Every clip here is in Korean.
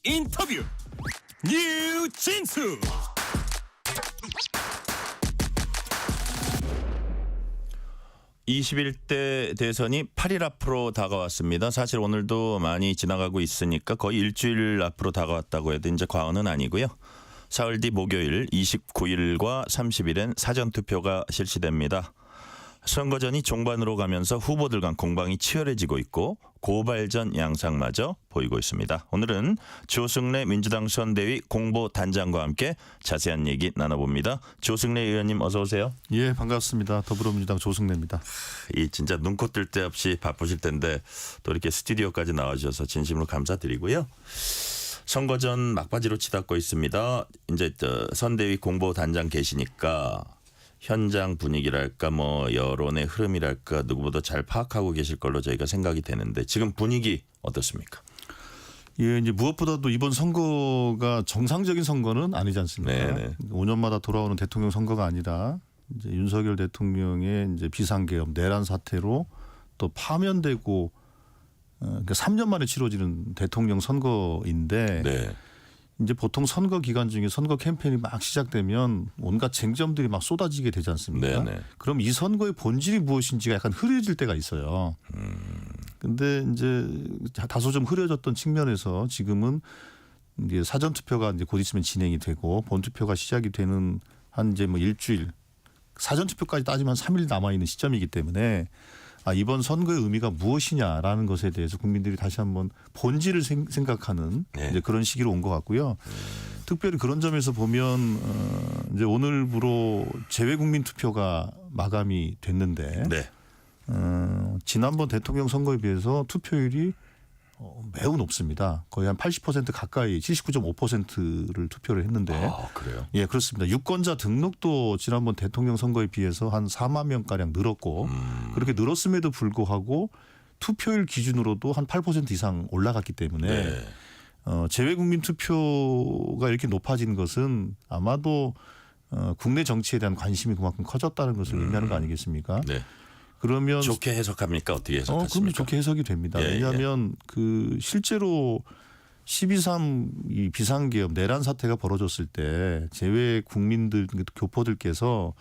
인터뷰 뉴진수. (21대) 대선이 8일 앞으로 다가왔습니다. 사실 오늘도 많이 지나가고 있으니까 거의 일주일 앞으로 다가왔다고 해도 이제 과언은 아니고요. 사흘 뒤 목요일 29일과 30일엔 사전투표가 실시됩니다. 선거전이 종반으로 가면서 후보들 간 공방이 치열해지고 있고 고발전 양상마저 보이고 있습니다. 오늘은 조승래 민주당 선대위 공보단장과 함께 자세한 얘기 나눠봅니다. 조승래 의원님 어서 오세요. 예, 반갑습니다. 더불어민주당 조승래입니다. 이 진짜 눈코 뜰 데 없이 바쁘실 텐데 또 이렇게 스튜디오까지 나와주셔서 진심으로 감사드리고요. 선거전 막바지로 치닫고 있습니다. 이제 선대위 공보단장 계시니까 현장 분위기랄까 뭐 여론의 흐름이랄까 누구보다 잘 파악하고 계실 걸로 저희가 생각이 되는데 지금 분위기 어떻습니까? 예, 이제 무엇보다도 이번 선거가 정상적인 선거는 아니지 않습니까? 네네. 5년마다 돌아오는 대통령 선거가 아니라 이제 윤석열 대통령의 이제 비상계엄 내란 사태로 또 파면되고 그러니까 3년 만에 치러지는 대통령 선거인데 네. 이제 보통 선거 기간 중에 선거 캠페인이 막 시작되면 온갖 쟁점들이 막 쏟아지게 되지 않습니까? 네네. 그럼 이 선거의 본질이 무엇인지가 약간 흐려질 때가 있어요. 근데 이제 다소 좀 흐려졌던 측면에서 지금은 이제 사전 투표가 이제 곧 있으면 진행이 되고 본 투표가 시작이 되는 한 이제 뭐 일주일 사전 투표까지 따지면 3일 남아 있는 시점이기 때문에 이번 선거의 의미가 무엇이냐라는 것에 대해서 국민들이 다시 한번 본질을 생각하는 네. 이제 그런 시기로 온 것 같고요. 특별히 그런 점에서 보면 이제 오늘부로 재외국민 투표가 마감이 됐는데 네. 지난번 대통령 선거에 비해서 투표율이 매우 높습니다. 거의 한 80% 가까이 79.5%를 투표를 했는데. 아, 그래요? 예, 그렇습니다. 유권자 등록도 지난번 대통령 선거에 비해서 한 4만 명가량 늘었고 그렇게 늘었음에도 불구하고 투표율 기준으로도 한 8% 이상 올라갔기 때문에 네. 재외국민 투표가 이렇게 높아진 것은 아마도 국내 정치에 대한 관심이 그만큼 커졌다는 것을 의미하는 거 아니겠습니까? 네. 그러면 좋게 해석합니까? 어떻게 해석하십니까? 그럼 좋게 해석이 됩니다. 예, 왜냐하면 그 실제로 12.3 이 비상계엄 내란 사태가 벌어졌을 때 재외 국민들 교포들께서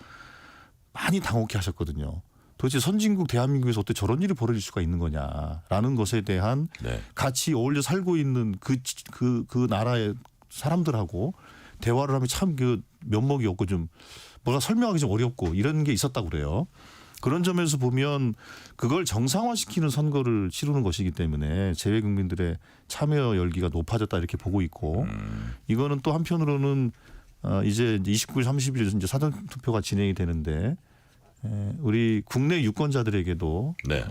많이 당혹해 하셨거든요. 도대체 선진국 대한민국에서 어떻게 저런 일이 벌어질 수가 있는 거냐라는 것에 대한 네. 같이 어울려 살고 있는 그 나라의 사람들하고 대화를 하면 참 그 면목이 없고 좀 뭐가 설명하기 좀 어렵고 이런 게 있었다고 그래요. 그런 점에서 보면 그걸 정상화시키는 선거를 치르는 것이기 때문에 재외 국민들의 참여 열기가 높아졌다 이렇게 보고 있고 이거는 또 한편으로는 이제 29일 30일 이제 사전 투표가 진행이 되는데 우리 국내 유권자들에게도 네.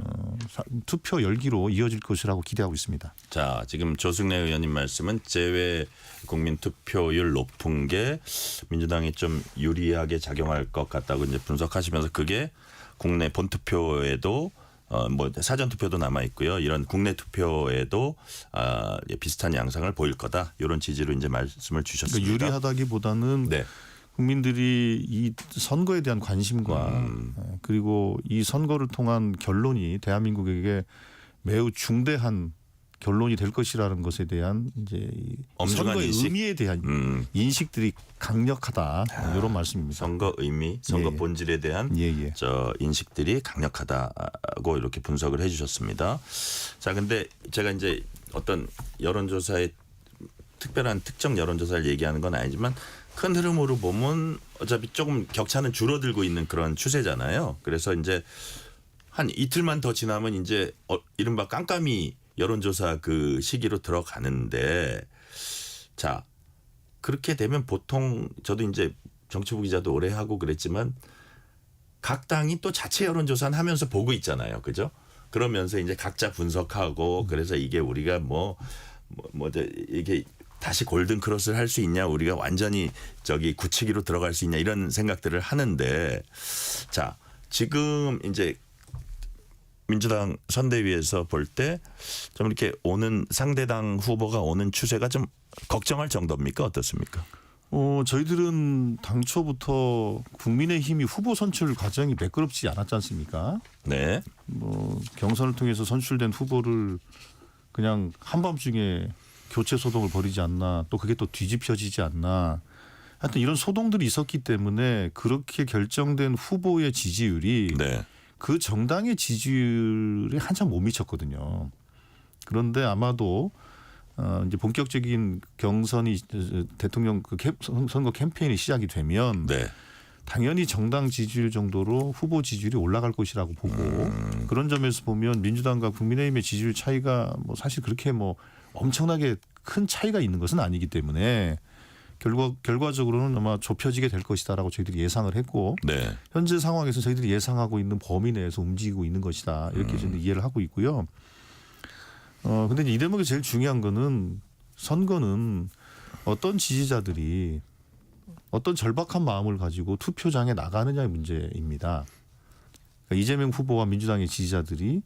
투표 열기로 이어질 것이라고 기대하고 있습니다. 자, 지금 조승래 의원님 말씀은 재외 국민 투표율 높은 게 민주당이 좀 유리하게 작용할 것 같다고 이제 분석하시면서 그게 국내 본 투표에도 뭐 사전 투표도 남아 있고요. 이런 국내 투표에도 비슷한 양상을 보일 거다. 이런 지지로 이제 말씀을 주셨습니다. 그러니까 유리하다기보다는 네. 국민들이 이 선거에 대한 관심과 그리고 이 선거를 통한 결론이 대한민국에게 매우 중대한 결론이 될 것이라는 것에 대한 이제 엄중한 선거의 인식? 의미에 대한 인식들이 강력하다 이런 말씀입니다. 선거 의미, 선거 예, 예. 본질에 대한 예. 저 인식들이 강력하다고 이렇게 분석을 해 주셨습니다. 자, 근데 제가 이제 어떤 여론조사의 특별한 특정 여론조사를 얘기하는 건 아니지만 큰 흐름으로 보면 어차피 조금 격차는 줄어들고 있는 그런 추세잖아요. 그래서 이제 한 이틀만 더 지나면 이제 이른바 깜깜이 여론조사 그 시기로 들어가는데 자, 그렇게 되면 보통 저도 이제 정치부 기자도 오래 하고 그랬지만 각 당이 또 자체 여론조사는 하면서 보고 있잖아요. 그죠? 그러면서 이제 각자 분석하고 그래서 이게 우리가 이게 다시 골든 크로스를 할 수 있냐, 우리가 완전히 저기 굳히기로 들어갈 수 있냐 이런 생각들을 하는데 자, 지금 이제 민주당 선대위에서 볼 때 좀 이렇게 오는 상대당 후보가 오는 추세가 좀 걱정할 정도입니까? 어떻습니까? 저희들은 당초부터 국민의힘이 후보 선출 과정이 매끄럽지 않았지 않습니까? 네. 경선을 통해서 선출된 후보를 그냥 한밤중에 교체 소동을 벌이지 않나 또 그게 또 뒤집혀지지 않나 하여튼 이런 소동들이 있었기 때문에 그렇게 결정된 후보의 지지율이 네. 그 정당의 지지율에 한참 못 미쳤거든요. 그런데 아마도 이제 본격적인 경선이 대통령 선거 캠페인이 시작이 되면 네. 당연히 정당 지지율 정도로 후보 지지율이 올라갈 것이라고 보고 그런 점에서 보면 민주당과 국민의힘의 지지율 차이가 뭐 사실 그렇게 뭐 엄청나게 큰 차이가 있는 것은 아니기 때문에 결과적으로는 아마 좁혀지게 될 것이다라고 저희들이 예상을 했고 네. 현재 상황에서 저희들이 예상하고 있는 범위 내에서 움직이고 있는 것이다 이렇게 저는 이해를 하고 있고요. 근데 이 대목이 제일 중요한 거는 선거는 어떤 지지자들이 어떤 절박한 마음을 가지고 투표장에 나가느냐의 문제입니다. 그러니까 이재명 후보와 민주당의 지지자들이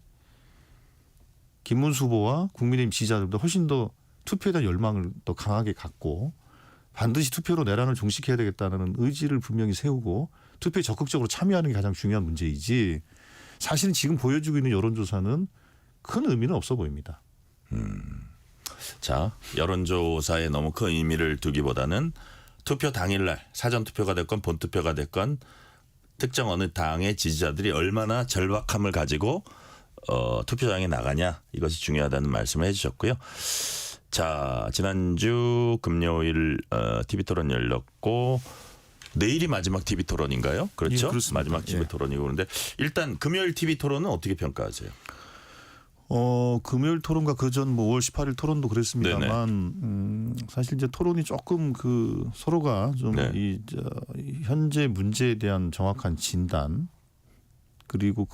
김문수 후보와 국민의힘 지지자들보다 훨씬 더 투표에 대한 열망을 더 강하게 갖고 반드시 투표로 내란을 종식해야 되겠다는 의지를 분명히 세우고 투표에 적극적으로 참여하는 게 가장 중요한 문제이지 사실은 지금 보여주고 있는 여론조사는 큰 의미는 없어 보입니다. 자, 여론조사에 너무 큰 의미를 두기보다는 투표 당일날 사전투표가 됐건 본투표가 됐건 특정 어느 당의 지지자들이 얼마나 절박함을 가지고 투표장에 나가냐 이것이 중요하다는 말씀을 해주셨고요. 자, 지난주 금요일 TV토론 열렸고 내일이 마지막 TV토론인가요? 그렇죠? 예, 그렇습니다. 마지막 TV토론이고 그런데 일단 금요일 TV토론은 어떻게 평가하세요? 금요일 토론과 그전 뭐 5월 18일 토론도 그랬습니다만 사실 이제 토론이 조금 그 서로가 좀 이 현재 문제에 대한 정확한 진단 그리고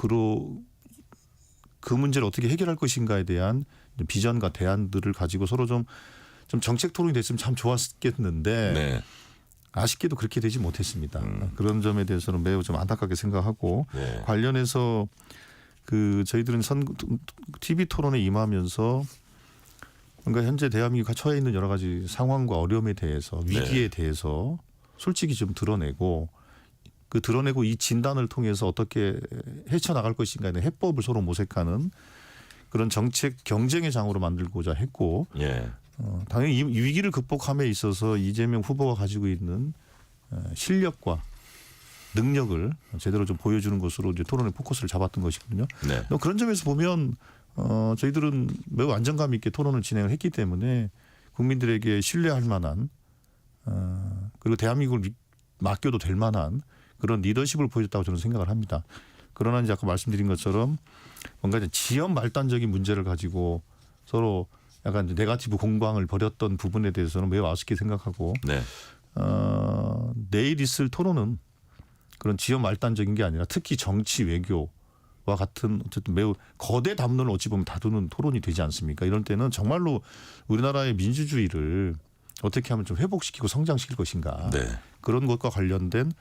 그 문제를 어떻게 해결할 것인가에 대한 비전과 대안들을 가지고 서로 좀 정책 토론이 됐으면 참 좋았겠는데 네. 아쉽게도 그렇게 되지 못했습니다. 그런 점에 대해서는 매우 좀 안타깝게 생각하고 네. 관련해서 그 저희들은 TV 토론에 임하면서 뭔가 현재 대한민국이 처해 있는 여러 가지 상황과 어려움에 대해서 위기에 대해서 솔직히 좀 드러내고 드러내고 이 진단을 통해서 어떻게 헤쳐나갈 것인가에 대한 해법을 서로 모색하는 그런 정책 경쟁의 장으로 만들고자 했고 예. 당연히 이 위기를 극복함에 있어서 이재명 후보가 가지고 있는 실력과 능력을 제대로 좀 보여주는 것으로 이제 토론의 포커스를 잡았던 것이거든요. 네. 그런 점에서 보면 저희들은 매우 안정감 있게 토론을 진행을 했기 때문에 국민들에게 신뢰할 만한 그리고 대한민국을 맡겨도 될 만한 그런 리더십을 보여줬다고 저는 생각을 합니다. 그러나 이제 아까 말씀드린 것처럼 뭔가 이제 지연 말단적인 문제를 가지고 서로 약간 이제 네거티브 공방을 벌였던 부분에 대해서는 매우 아쉽게 생각하고 네. 내일 있을 토론은 그런 지연 말단적인 게 아니라 특히 정치 외교와 같은 어쨌든 매우 거대 담론을 어찌 보면 다루는 토론이 되지 않습니까? 이럴 때는 정말로 우리나라의 민주주의를 어떻게 하면 좀 회복시키고 성장시킬 것인가 네. 그런 것과 관련된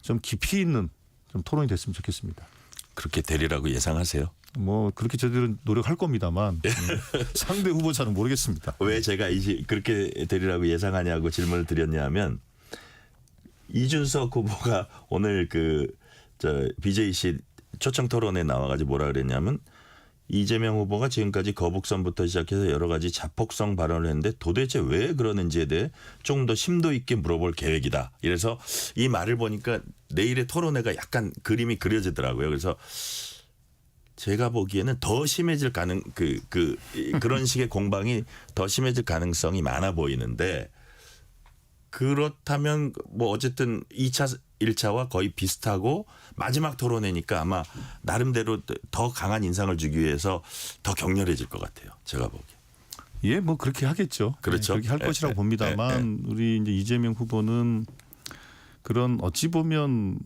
좀 깊이 있는 좀 토론이 됐으면 좋겠습니다. 그렇게 되리라고 예상하세요? 뭐 그렇게 저희들은 노력할 겁니다만 상대 후보자는 모르겠습니다. 왜 제가 그렇게 되리라고 예상하냐고 질문을 드렸냐면 이준석 후보가 오늘 BJC 초청 토론에 나와가지고 뭐라 그랬냐면 이재명 후보가 지금까지 거북선부터 시작해서 여러 가지 자폭성 발언을 했는데 도대체 왜 그러는지에 대해 조금 더 심도 있게 물어볼 계획이다. 이래서 이 말을 보니까 내일의 토론회가 약간 그림이 그려지더라고요. 그래서 제가 보기에는 더 심해질 그런 식의 공방이 더 심해질 가능성이 많아 보이는데 그렇다면 뭐 어쨌든 2차 1차와 거의 비슷하고 마지막 토론회니까 아마 나름대로 더 강한 인상을 주기 위해서 더 격렬해질 것 같아요. 제가 보기에. 예, 뭐 그렇게 하겠죠. 그렇죠. 그렇게 할 것이라고 봅니다만 우리 이제 이재명 후보는 그런 어찌 보면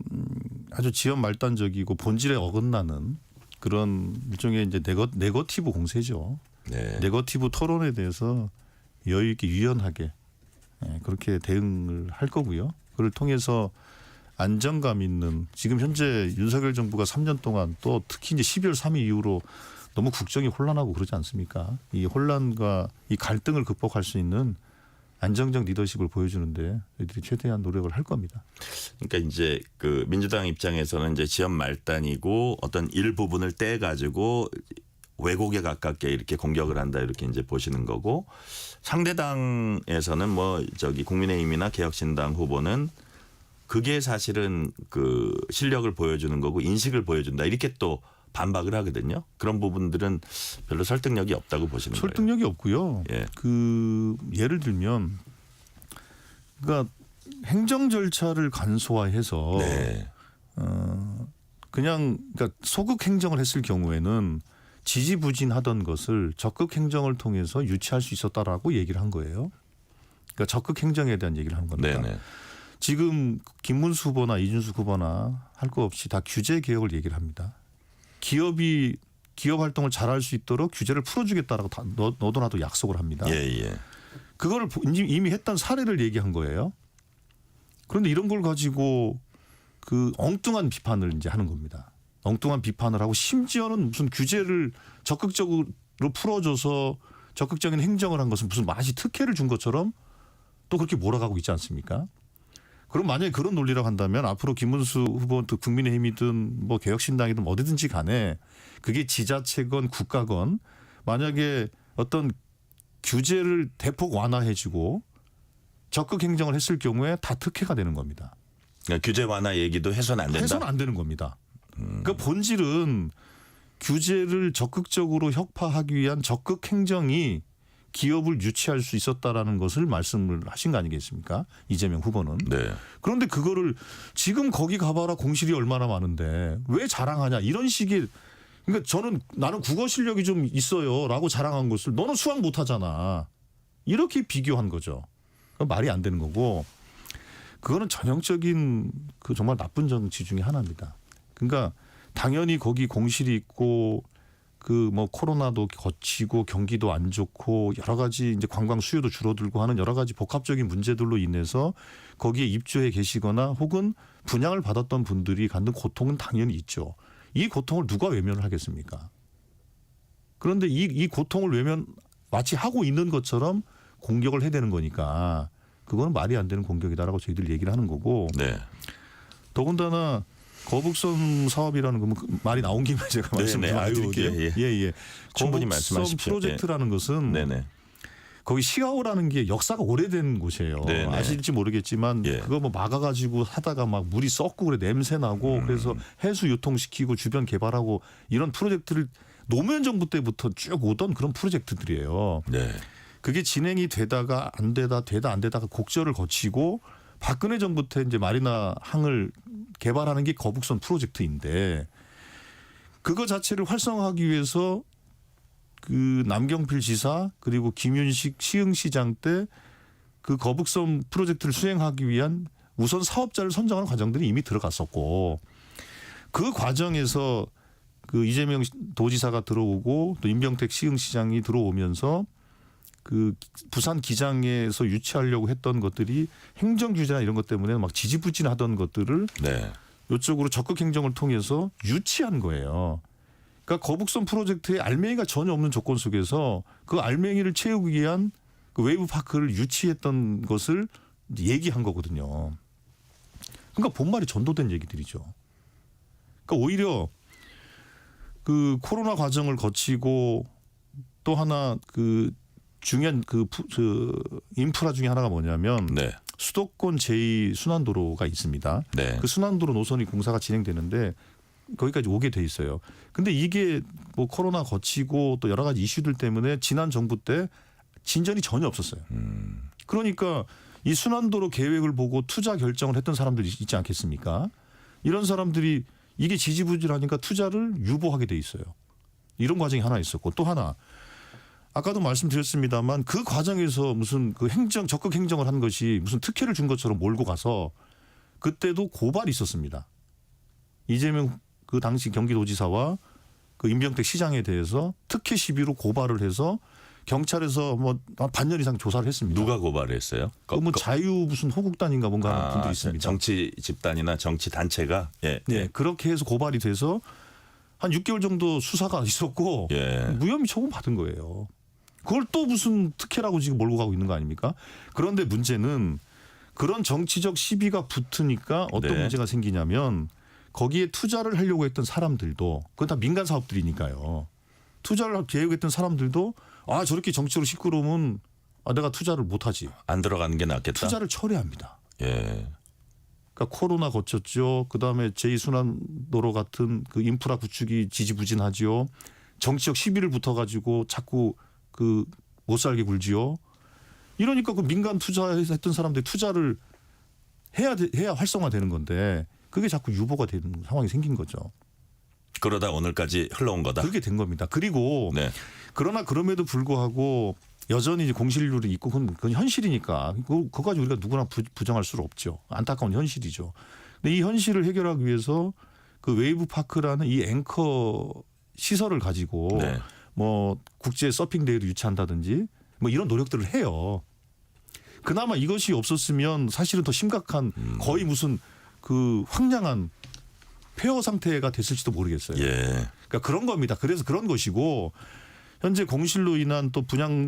아주 지연 말단적이고 본질에 어긋나는 그런 일종의 이제 네거티브 공세죠. 네. 네거티브 토론에 대해서 여유 있게 유연하게 그렇게 대응을 할 거고요. 그걸 통해서 안정감 있는 지금 현재 윤석열 정부가 3년 동안 또 특히 이제 12월 3일 이후로 너무 국정이 혼란하고 그러지 않습니까? 이 혼란과 이 갈등을 극복할 수 있는 안정적 리더십을 보여주는데 저희들이 최대한 노력을 할 겁니다. 그러니까 이제 민주당 입장에서는 이제 지연 말단이고 어떤 일부분을 떼 가지고 왜곡에 가깝게 이렇게 공격을 한다 이렇게 이제 보시는 거고 상대당에서는 뭐 저기 국민의힘이나 개혁신당 후보는 그게 사실은 그 실력을 보여주는 거고 인식을 보여준다 이렇게 또 반박을 하거든요. 그런 부분들은 별로 설득력이 없다고 보시는 거예요. 설득력이 없고요. 예. 그 예를 들면 그러니까 행정 절차를 간소화해서 네. 그냥 그러니까 소극 행정을 했을 경우에는 지지부진하던 것을 적극 행정을 통해서 유치할 수 있었다라고 얘기를 한 거예요. 그러니까 적극 행정에 대한 얘기를 한 겁니다. 네네. 지금 김문수 후보나 이준수 후보나 할 거 없이 다 규제 개혁을 얘기를 합니다. 기업이 기업 활동을 잘할 수 있도록 규제를 풀어주겠다라고 다 너도 나도 약속을 합니다. 예. 그걸 이미 했던 사례를 얘기한 거예요. 그런데 이런 걸 가지고 그 엉뚱한 비판을 이제 하는 겁니다. 엉뚱한 비판을 하고 심지어는 무슨 규제를 적극적으로 풀어줘서 적극적인 행정을 한 것은 무슨 마치 특혜를 준 것처럼 또 그렇게 몰아가고 있지 않습니까? 그럼 만약에 그런 논리라고 한다면 앞으로 김문수 후보 또 국민의힘이든 뭐 개혁신당이든 어디든지 간에 그게 지자체건 국가건 만약에 어떤 규제를 대폭 완화해주고 적극 행정을 했을 경우에 다 특혜가 되는 겁니다. 그러니까 규제 완화 얘기도 해서는 안 된다. 해서는 안 되는 겁니다. 그러니까 본질은 규제를 적극적으로 혁파하기 위한 적극 행정이 기업을 유치할 수 있었다라는 것을 말씀을 하신 거 아니겠습니까? 이재명 후보는. 네. 그런데 그거를 지금 거기 가봐라 공실이 얼마나 많은데 왜 자랑하냐 이런 식의 그러니까 나는 국어 실력이 좀 있어요라고 자랑한 것을 너는 수학 못하잖아 이렇게 비교한 거죠. 말이 안 되는 거고 그거는 전형적인 그 정말 나쁜 정치 중에 하나입니다. 그러니까 당연히 거기 공실이 있고 그 뭐 코로나도 거치고 경기도 안 좋고 여러 가지 이제 관광 수요도 줄어들고 하는 여러 가지 복합적인 문제들로 인해서 거기에 입주해 계시거나 혹은 분양을 받았던 분들이 갖는 고통은 당연히 있죠. 이 고통을 누가 외면을 하겠습니까? 그런데 이 고통을 마치 하고 있는 것처럼 공격을 해대는 거니까 그거는 말이 안 되는 공격이다라고 저희들 얘기를 하는 거고 네. 더군다나 거북선 사업이라는 거 말이 나온 김에 제가 말씀 좀 드릴게요. 예. 충분히 거북선 말씀하십시오. 프로젝트라는 것은 네네. 거기 시가오라는 게 역사가 오래된 곳이에요. 네네. 아실지 모르겠지만 예. 그거 뭐 막아가지고 하다가 막 물이 썩고 그래 냄새 나고 그래서 해수 유통시키고 주변 개발하고 이런 프로젝트를 노무현 정부 때부터 쭉 오던 그런 프로젝트들이에요. 네. 그게 진행이 되다가 안 되다가 곡절을 거치고 박근혜 정부 때 이제 마리나 항을 개발하는 게 거북선 프로젝트인데 그거 자체를 활성화하기 위해서 그 남경필 지사 그리고 김윤식 시흥시장 때 그 거북선 프로젝트를 수행하기 위한 우선 사업자를 선정하는 과정들이 이미 들어갔었고 그 과정에서 그 이재명 도지사가 들어오고 또 임병택 시흥시장이 들어오면서 그 부산 기장에서 유치하려고 했던 것들이 행정 규제나 이런 것 때문에 막 지지부진하던 것들을 네. 이쪽으로 적극 행정을 통해서 유치한 거예요. 그러니까 거북선 프로젝트에 알맹이가 전혀 없는 조건 속에서 그 알맹이를 채우기 위한 그 웨이브 파크를 유치했던 것을 얘기한 거거든요. 그러니까 본말이 전도된 얘기들이죠. 그러니까 오히려 그 코로나 과정을 거치고 또 하나 그 중요한 그 인프라 중에 하나가 뭐냐면 네. 수도권 제2순환도로가 있습니다. 네. 그 순환도로 노선이 공사가 진행되는데 거기까지 오게 돼 있어요. 근데 이게 뭐 코로나 거치고 또 여러 가지 이슈들 때문에 지난 정부 때 진전이 전혀 없었어요. 그러니까 이 순환도로 계획을 보고 투자 결정을 했던 사람들이 있지 않겠습니까? 이런 사람들이 이게 지지부진하니까 투자를 유보하게 돼 있어요. 이런 과정이 하나 있었고 또 하나 아까도 말씀드렸습니다만 그 과정에서 무슨 그 적극 행정을 한 것이 무슨 특혜를 준 것처럼 몰고 가서 그때도 고발이 있었습니다. 이재명 그 당시 경기도지사와 그 임병택 시장에 대해서 특혜 시비로 고발을 해서 경찰에서 뭐 반년 이상 조사를 했습니다. 누가 고발했어요? 뭐 자유 무슨 호국단인가 뭔가 하는 분들이 있습니다. 정치 집단이나 정치 단체가 네, 그렇게 해서 고발이 돼서 한 6개월 정도 수사가 있었고 무혐의 처분 받은 거예요. 그걸 또 무슨 특혜라고 지금 몰고 가고 있는 거 아닙니까? 그런데 문제는 그런 정치적 시비가 붙으니까 어떤 문제가 생기냐면 거기에 투자를 하려고 했던 사람들도 그건 다 민간 사업들이니까요. 투자를 계획했던 사람들도 아 저렇게 정치적으로 시끄러우면 내가 투자를 못하지. 안 들어가는 게 낫겠다. 투자를 철회합니다. 예. 그러니까 코로나 거쳤죠. 그다음에 제2순환도로 같은 그 인프라 구축이 지지부진하지요. 정치적 시비를 붙어가지고 자꾸 그 못 살게 굴지요. 이러니까 그 민간 투자했던 사람들이 투자를 해야 활성화되는 건데 그게 자꾸 유보가 되는 상황이 생긴 거죠. 그러다 오늘까지 흘러온 거다. 그렇게 된 겁니다. 그리고 네. 그러나 그럼에도 불구하고 여전히 이제 공실률이 있고 그건 현실이니까 그거 가지고 우리가 누구나 부정할 수는 없죠. 안타까운 현실이죠. 근데 이 현실을 해결하기 위해서 그 웨이브 파크라는 이 앵커 시설을 가지고 네. 뭐 국제 서핑 대회를 유치한다든지 뭐 이런 노력들을 해요. 그나마 이것이 없었으면 사실은 더 심각한 거의 무슨 그 황량한 폐허 상태가 됐을지도 모르겠어요. 예. 그러니까 그런 겁니다. 그래서 그런 것이고 현재 공실로 인한 또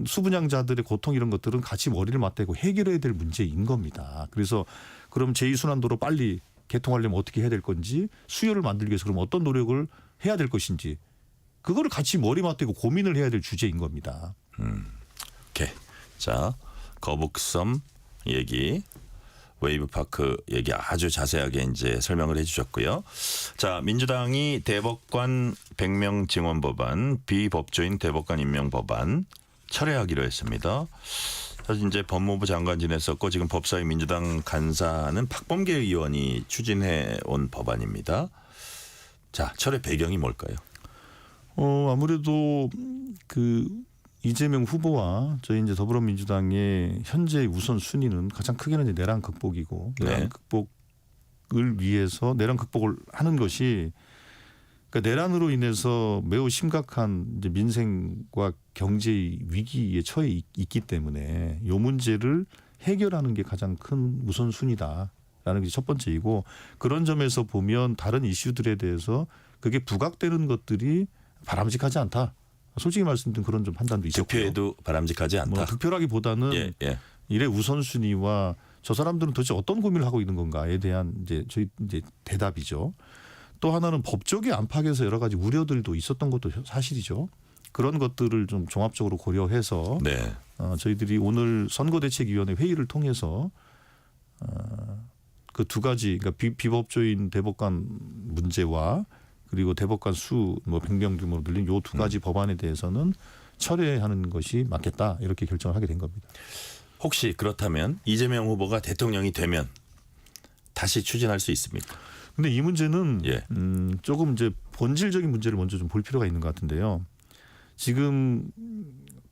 수분양자들의 고통 이런 것들은 같이 머리를 맞대고 해결해야 될 문제인 겁니다. 그래서 그럼 제2순환도로 빨리 개통하려면 어떻게 해야 될 건지 수요를 만들기 위해서 그럼 어떤 노력을 해야 될 것인지 그거를 같이 머리 맞대고 고민을 해야 될 주제인 겁니다. 오케이. 자, 거북섬 얘기, 웨이브파크 얘기 아주 자세하게 이제 설명을 해주셨고요. 자, 민주당이 대법관 100명 증원 법안, 비법조인 대법관 임명 법안 철회하기로 했습니다. 사실 이제 법무부 장관 지냈었고 지금 법사위 민주당 간사는 박범계 의원이 추진해 온 법안입니다. 자, 철회 배경이 뭘까요? 아무래도 그 이재명 후보와 저희 이제 더불어민주당의 현재 우선 순위는 가장 크게는 이제 내란 극복이고 내란 네. 극복을 위해서 내란 극복을 하는 것이 그러니까 내란으로 인해서 매우 심각한 이제 민생과 경제 위기에 처해 있기 때문에 이 문제를 해결하는 게 가장 큰 우선 순위다라는 게 첫 번째이고 그런 점에서 보면 다른 이슈들에 대해서 그게 부각되는 것들이 바람직하지 않다. 솔직히 말씀드린 그런 좀 판단도 있었고요. 득표에도 바람직하지 않다. 뭐 득표라기보다는 예, 예. 일의 우선순위와 저 사람들은 도대체 어떤 고민을 하고 있는 건가에 대한 저희 대답이죠. 또 하나는 법조계 안팎에서 여러 가지 우려들도 있었던 것도 사실이죠. 그런 것들을 좀 종합적으로 고려해서 네. 저희들이 오늘 선거대책위원회 회의를 통해서 그 두 가지 그러니까 비법조인 대법관 문제와 그리고 대법관 수 뭐 100명 규모로 늘린 요 두 가지 법안에 대해서는 철회하는 것이 맞겠다 이렇게 결정을 하게 된 겁니다. 혹시 그렇다면 이재명 후보가 대통령이 되면 다시 추진할 수 있습니까? 근데 이 문제는 예. 조금 이제 본질적인 문제를 먼저 좀 볼 필요가 있는 것 같은데요. 지금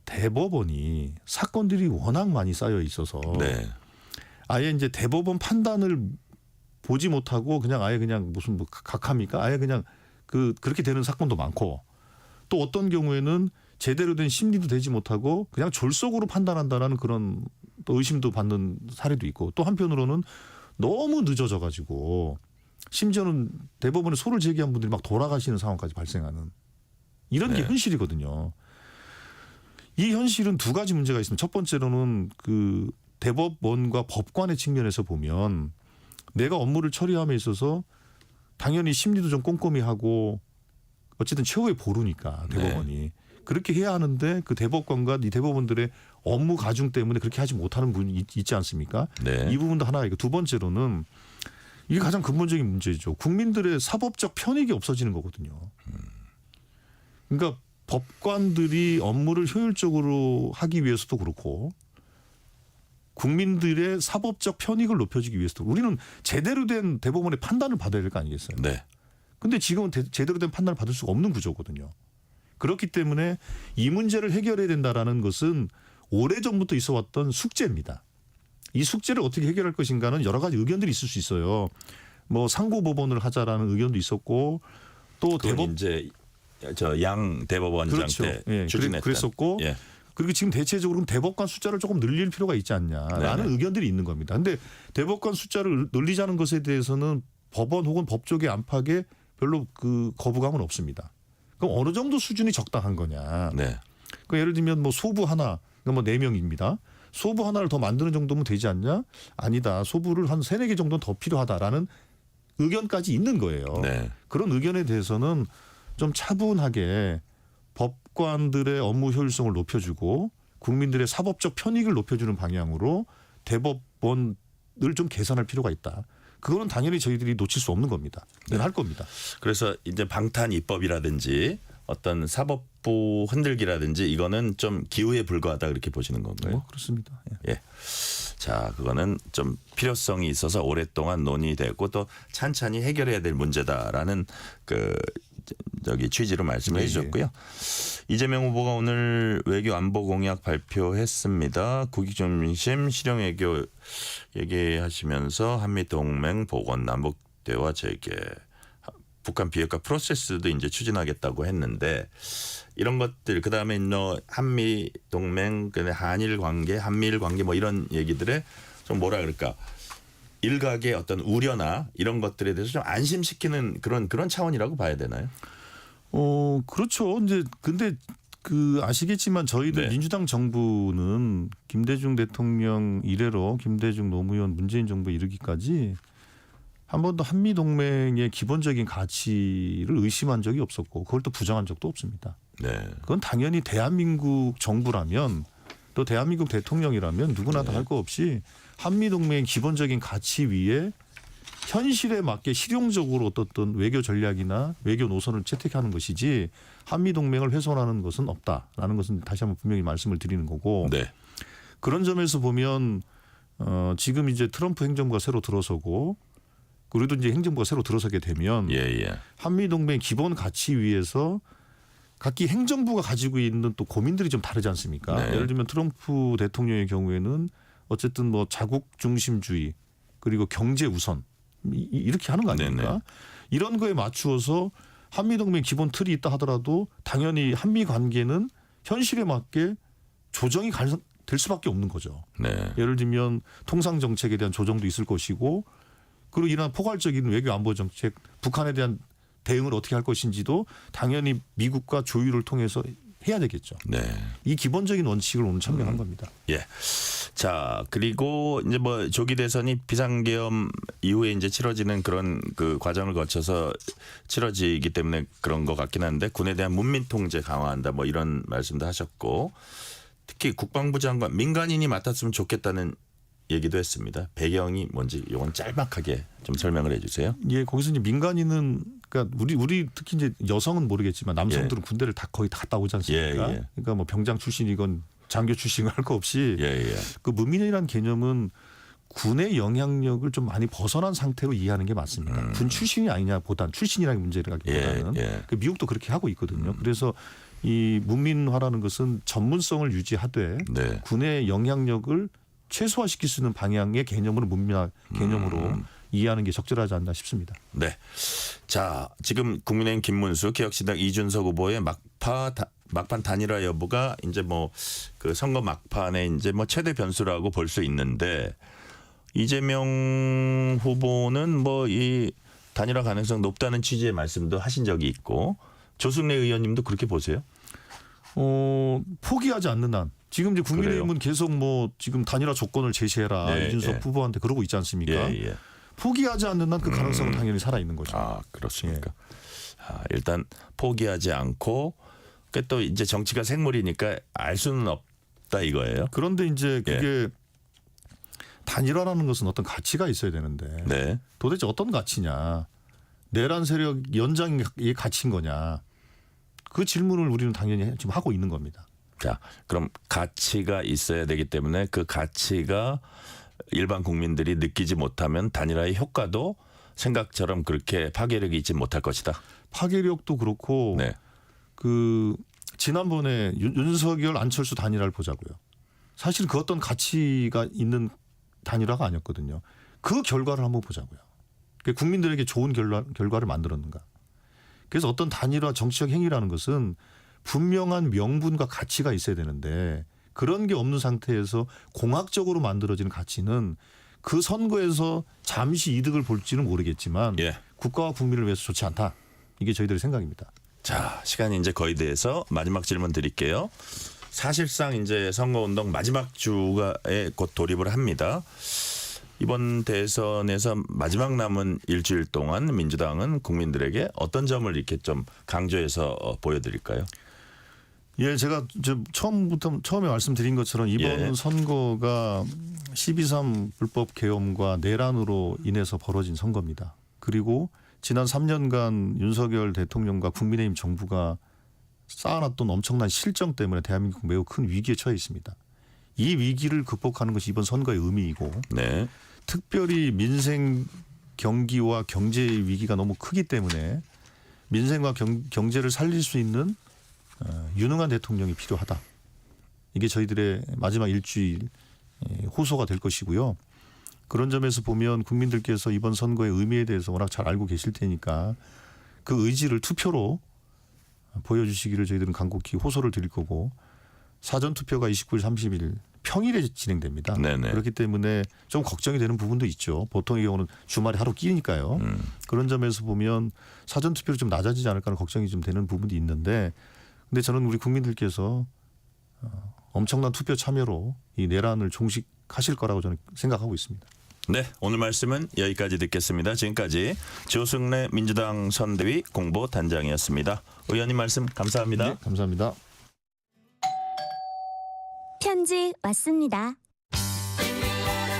대법원이 사건들이 워낙 많이 쌓여 있어서 네. 아예 이제 대법원 판단을 보지 못하고 그냥 아예 그냥 무슨 뭐 각합니까? 아예 그냥 그렇게 되는 사건도 많고 또 어떤 경우에는 제대로 된 심리도 되지 못하고 그냥 졸속으로 판단한다라는 그런 또 의심도 받는 사례도 있고 또 한편으로는 너무 늦어져 가지고 심지어는 대법원에 소를 제기한 분들이 막 돌아가시는 상황까지 발생하는 이런 게 네. 현실이거든요. 이 현실은 두 가지 문제가 있습니다. 첫 번째로는 그 대법원과 법관의 측면에서 보면 내가 업무를 처리함에 있어서 당연히 심리도 좀 꼼꼼히 하고 어쨌든 최후의 보루니까 대법원이 네. 그렇게 해야 하는데 그 대법관과 이 대법원들의 업무 가중 때문에 그렇게 하지 못하는 부분이 있지 않습니까? 네. 이 부분도 하나이고 두 번째로는 이게 가장 근본적인 문제죠. 국민들의 사법적 편익이 없어지는 거거든요. 그러니까 법관들이 업무를 효율적으로 하기 위해서도 그렇고 국민들의 사법적 편익을 높여주기 위해서도 우리는 제대로 된 대법원의 판단을 받아야 될 거 아니겠어요. 네. 근데 지금은 제대로 된 판단을 받을 수가 없는 구조거든요. 그렇기 때문에 이 문제를 해결해야 된다라는 것은 오래전부터 있어 왔던 숙제입니다. 이 숙제를 어떻게 해결할 것인가는 여러 가지 의견들이 있을 수 있어요. 뭐 상고법원을 하자라는 의견도 있었고 또 그건 이제 저 양 대법원장 그렇죠. 때 예, 추진했던. 그랬었고 예. 그리고 지금 대체적으로 대법관 숫자를 조금 늘릴 필요가 있지 않냐라는 네네. 의견들이 있는 겁니다. 그런데 대법관 숫자를 늘리자는 것에 대해서는 법원 혹은 법조계 안팎에 별로 그 거부감은 없습니다. 그럼 어느 정도 수준이 적당한 거냐. 네. 그러니까 예를 들면 뭐 소부 하나, 그러니까 뭐 4명입니다. 소부 하나를 더 만드는 정도면 되지 않냐? 아니다. 소부를 한 3-4개 정도는 더 필요하다라는 의견까지 있는 거예요. 네. 그런 의견에 대해서는 좀 차분하게 법관들의 업무 효율성을 높여주고 국민들의 사법적 편익을 높여주는 방향으로 대법원을 좀 개선할 필요가 있다. 그거는 당연히 저희들이 놓칠 수 없는 겁니다. 네. 할 겁니다. 그래서 이제 방탄 입법이라든지 어떤 사법부 흔들기라든지 이거는 좀 기우에 불과하다 그렇게 보시는 건가요? 그렇습니다. 예. 자, 그거는 좀 필요성이 있어서 오랫동안 논의되고 또 찬찬히 해결해야 될 문제다라는 그 저기 취지로 말씀해 주셨고요. 이재명 후보가 오늘 외교 안보 공약 발표했습니다. 국익중심 실용외교 얘기하시면서 한미동맹 복원 남북 대화 재개 북한 비핵화 프로세스도 이제 추진하겠다고 했는데 이런 것들 그다음에 한미 동맹 한일 관계 한미일 관계 뭐 이런 얘기들에 좀 뭐라 그럴까 일각의 어떤 우려나 이런 것들에 대해서 좀 안심시키는 그런 차원이라고 봐야 되나요? 그렇죠. 이제 근데 그 아시겠지만 저희들 네. 민주당 정부는 김대중 대통령 이래로 김대중 노무현 문재인 정부 이르기까지 한 번도 한미 동맹의 기본적인 가치를 의심한 적이 없었고 그걸 또 부정한 적도 없습니다. 네. 그건 당연히 대한민국 정부라면 또 대한민국 대통령이라면 누구나 다 할 거 없이 한미 동맹의 기본적인 가치 위에 현실에 맞게 실용적으로 어떤 외교 전략이나 외교 노선을 채택하는 것이지 한미 동맹을 훼손하는 것은 없다라는 것은 다시 한번 분명히 말씀을 드리는 거고 네. 그런 점에서 보면 지금 이제 트럼프 행정부가 새로 들어서고 우리도 이제 행정부가 새로 들어서게 되면 한미 동맹 기본 가치 위에서 각기 행정부가 가지고 있는 또 고민들이 좀 다르지 않습니까? 네. 예를 들면 트럼프 대통령의 경우에는 어쨌든 뭐 자국 중심주의 그리고 경제 우선 이렇게 하는 거 아닙니까? 네네. 이런 거에 맞추어서 한미 동맹 기본 틀이 있다 하더라도 당연히 한미 관계는 현실에 맞게 조정이 될 수밖에 없는 거죠. 네. 예를 들면 통상 정책에 대한 조정도 있을 것이고 그리고 이러한 포괄적인 외교 안보 정책, 북한에 대한 대응을 어떻게 할 것인지도 당연히 미국과 조율을 통해서 해야 되겠죠. 네. 이 기본적인 원칙을 오늘 천명한 겁니다. 예. 자, 그리고 이제 뭐 조기 대선이 비상계엄 이후에 이제 치러지는 그런 그 과정을 거쳐서 치러지기 때문에 그런 것 같긴 한데 군에 대한 문민 통제 강화한다 뭐 이런 말씀도 하셨고 특히 국방부 장관 민간인이 맡았으면 좋겠다는 얘기도 했습니다. 배경이 뭔지 이건 짤막하게 좀 설명을 해주세요. 예, 거기서 이제 민간인은 그러니까 우리 특히 이제 여성은 모르겠지만 남성들은 군대를 다 거의 다 갔다 오지 않습니까? 그러니까 뭐 병장 출신이건 장교 출신이건 할 거 없이 그 문민이라는 개념은 군의 영향력을 좀 많이 벗어난 상태로 이해하는 게 맞습니다. 군 출신이 아니냐보단 출신이라는 문제라기보다는 그 미국도 그렇게 하고 있거든요. 그래서 이 문민화라는 것은 전문성을 유지하되 군의 영향력을 최소화시킬 수 있는 방향의 개념으로 문민화 개념으로 이해하는 게 적절하지 않나 싶습니다. 네. 자, 지금 국민의힘 김문수, 기억신당 이준석 후보의 막판 단일화 여부가 이제 뭐 그 선거 막판에 이제 뭐 최대 변수라고 볼 수 있는데 이재명 후보는 뭐 이 단일화 가능성 높다는 취지의 말씀도 하신 적이 있고 조승래 의원님도 그렇게 보세요? 포기하지 않는 한. 지금 이제 국민의힘은 계속 뭐 지금 단일화 조건을 제시해라 이준석 후보한테 그러고 있지 않습니까? 포기하지 않는 한 그 가능성은 당연히 살아 있는 거죠. 아, 그렇습니까? 일단 포기하지 않고 또 이제 정치가 생물이니까 알 수는 없다 이거예요. 그런데 이제 그게 단일화라는 것은 어떤 가치가 있어야 되는데 도대체 어떤 가치냐? 내란 세력 연장의 가치인 거냐? 그 질문을 우리는 당연히 지금 하고 있는 겁니다. 자, 그럼 가치가 있어야 되기 때문에 그 가치가 일반 국민들이 느끼지 못하면 단일화의 효과도 생각처럼 그렇게 파괴력이 있지 못할 것이다. 파괴력도 그렇고 그 지난번에 윤석열 안철수 단일화를 보자고요. 사실 그 어떤 가치가 있는 단일화가 아니었거든요. 그 결과를 한번 보자고요. 국민들에게 좋은 결과를 만들었는가. 그래서 어떤 단일화 정치적 행위라는 것은 분명한 명분과 가치가 있어야 되는데 그런 게 없는 상태에서 공학적으로 만들어지는 가치는 그 선거에서 잠시 이득을 볼지는 모르겠지만 국가와 국민을 위해서 좋지 않다. 이게 저희들의 생각입니다. 자, 시간이 이제 거의 돼서 마지막 질문 드릴게요. 사실상 이제 선거운동 마지막 주에 곧 돌입을 합니다. 이번 대선에서 마지막 남은 일주일 동안 민주당은 국민들에게 어떤 점을 이렇게 좀 강조해서 보여드릴까요? 예, 제가 처음에 말씀드린 것처럼 이번 예. 선거가 12.3 불법 계엄과 내란으로 인해서 벌어진 선거입니다. 그리고 지난 3년간 윤석열 대통령과 국민의힘 정부가 쌓아놨던 엄청난 실정 때문에 대한민국 매우 큰 위기에 처해 있습니다. 이 위기를 극복하는 것이 이번 선거의 의미이고 네. 특별히 민생 경기와 경제 위기가 너무 크기 때문에 민생과 경제를 살릴 수 있는 유능한 대통령이 필요하다. 이게 저희들의 마지막 일주일 호소가 될 것이고요. 그런 점에서 보면 국민들께서 이번 선거의 의미에 대해서 워낙 잘 알고 계실 테니까 그 의지를 투표로 보여주시기를 저희들은 간곡히 호소를 드릴 거고 사전투표가 29일 30일 평일에 진행됩니다. 네네. 그렇기 때문에 좀 걱정이 되는 부분도 있죠. 보통의 경우는 주말에 하루 끼니까요. 그런 점에서 보면 사전투표로 좀 낮아지지 않을까 하는 걱정이 좀 되는 부분도 있는데 근데 저는 우리 국민들께서 엄청난 투표 참여로 이 내란을 종식하실 거라고 저는 생각하고 있습니다. 네, 오늘 말씀은 여기까지 듣겠습니다. 지금까지 조승래 민주당 선대위 공보단장이었습니다. 의원님 말씀 감사합니다. 네, 감사합니다. 편지 왔습니다.